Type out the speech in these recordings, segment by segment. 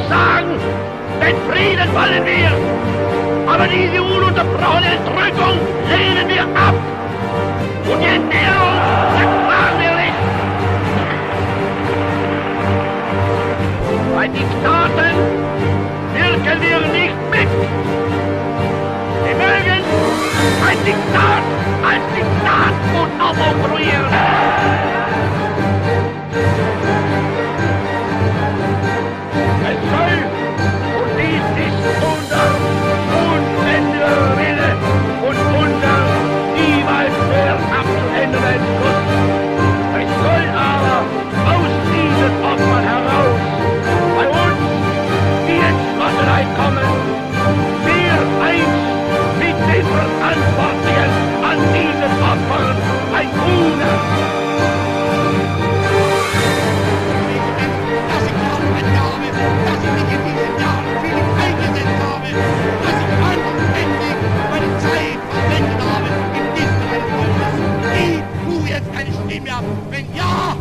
sagen, den Frieden wollen wir, aber diese ununterbrochene Entrückung lehnen wir ab. Und die Entbehrung ertragen wir nicht. Bei Diktaten wirken wir nicht mit. Wir mögen ein Diktat als Diktat und oktroyieren. Es soll, und dies ist unser unbändiger Wille und unser niemals mehr abzuändernder Entschluss. Es soll aber aus diesen Opfern heraus bei uns die Entschlossenheit kommen, wir eins mit den Verantwortlichen an diesen Opfern ein Bruder. Wenn ja,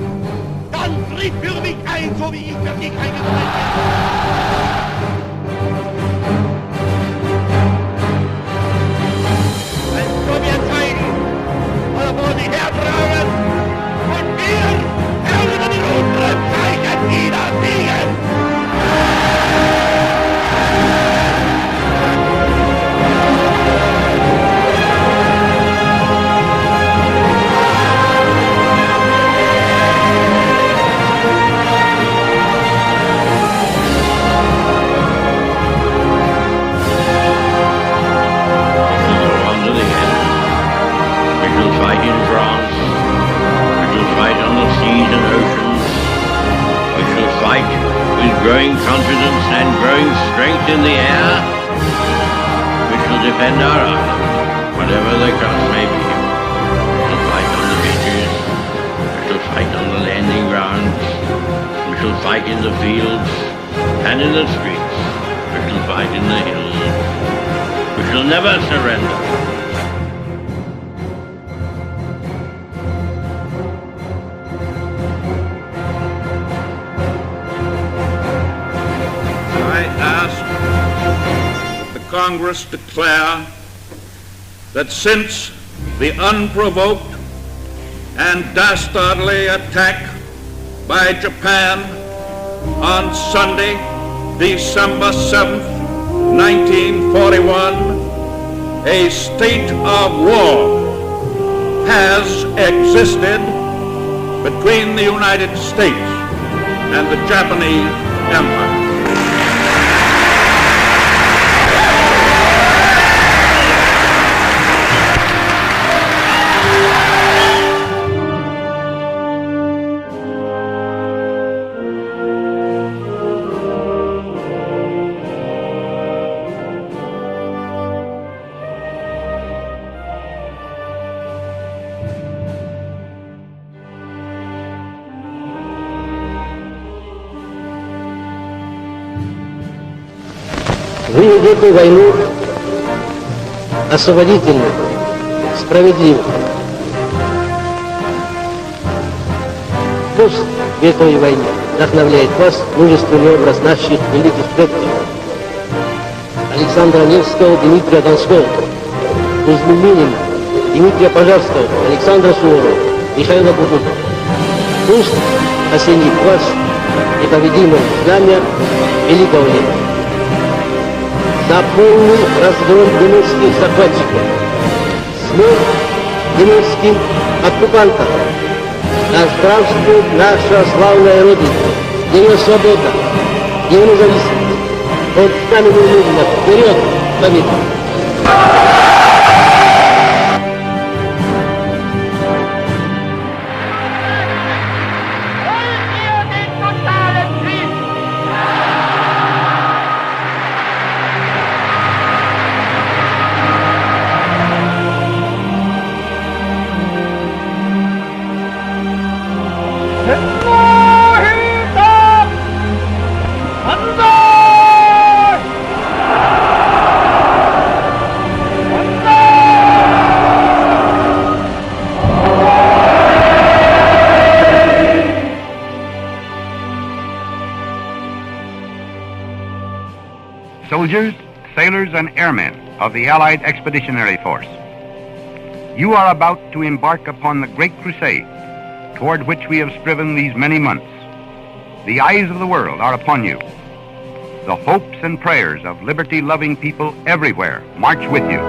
dann tritt für mich ein, so wie ich für dich eingetreten bin. Wenn Sowjetzeichen oder wo sie hertragen und wir werden in unseren Zeichen niederliegen. Growing confidence and growing strength in the air, we shall defend our island, whatever the cost may be. We shall fight on the beaches, we shall fight on the landing grounds, we shall fight in the fields and in the streets, we shall fight in the hills. We shall never surrender. Congress declare that since the unprovoked and dastardly attack by Japan on Sunday, December 7th, 1941, a state of war has existed between the United States and the Japanese Empire. Вы ведете войну освободительную, справедливую. Пусть в этой войне вдохновляет вас мужественный образ наших великих предков Александра Невского, Дмитрия Донского, Кузьмы Минина, Дмитрия Пожарского, Александра Суворова, Михаила Будунова. Пусть осенит вас непобедимое знамя великого века. За полный разгром немецких захватчиков, смерть немецким оккупантам. Да здравствует наша славная Родина, ее свобода, ее независимость. Под знаменем Ленина вперед, победа! soldiers, sailors, and airmen of the Allied Expeditionary Force. You are about to embark upon the great crusade toward which we have striven these many months. The eyes of the world are upon you. The hopes and prayers of liberty-loving people everywhere march with you.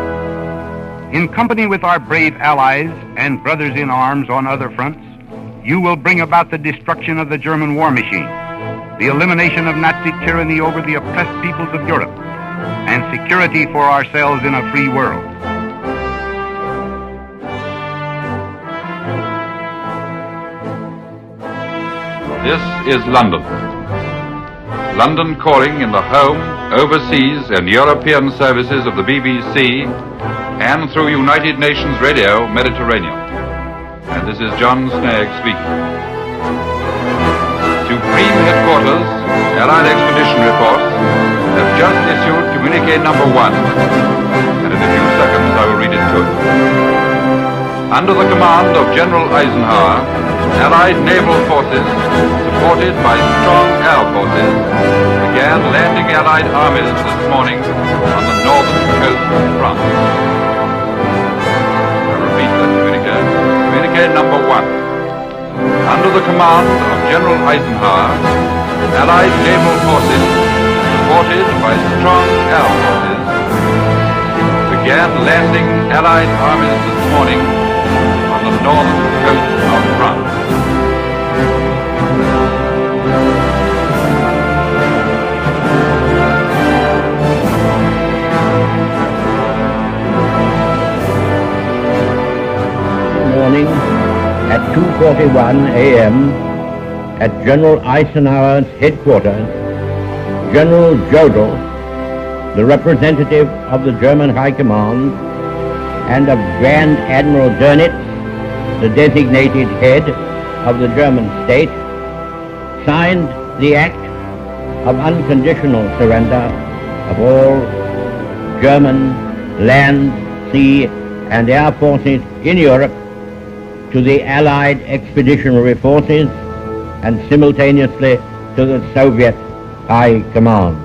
In company with our brave allies and brothers in arms on other fronts, you will bring about the destruction of the German war machine, the elimination of Nazi tyranny over the oppressed peoples of Europe, and security for ourselves in a free world. This is London. London calling in the home, overseas, and European services of the BBC and through United Nations Radio Mediterranean. And this is John Snagg speaking. Supreme Headquarters, Allied Expeditionary Force, have just issued communique number 1, and in a few seconds I will read it to you. Under the command of General Eisenhower, Allied naval forces, supported by strong air forces, began landing Allied armies this morning on the northern coast of France. I repeat that communique. Communique number 1. Under the command of General Eisenhower, Allied naval forces, supported by strong air forces, began landing Allied armies this morning on the northern coast of France. Morning at 2:41 a.m. at General Eisenhower's headquarters, General Jodl, the representative of the German High Command, and of Grand Admiral Dönitz, the designated head of the German state, signed the act of unconditional surrender of all German land, sea, and air forces in Europe to the Allied Expeditionary Forces and simultaneously to the Soviet High Command.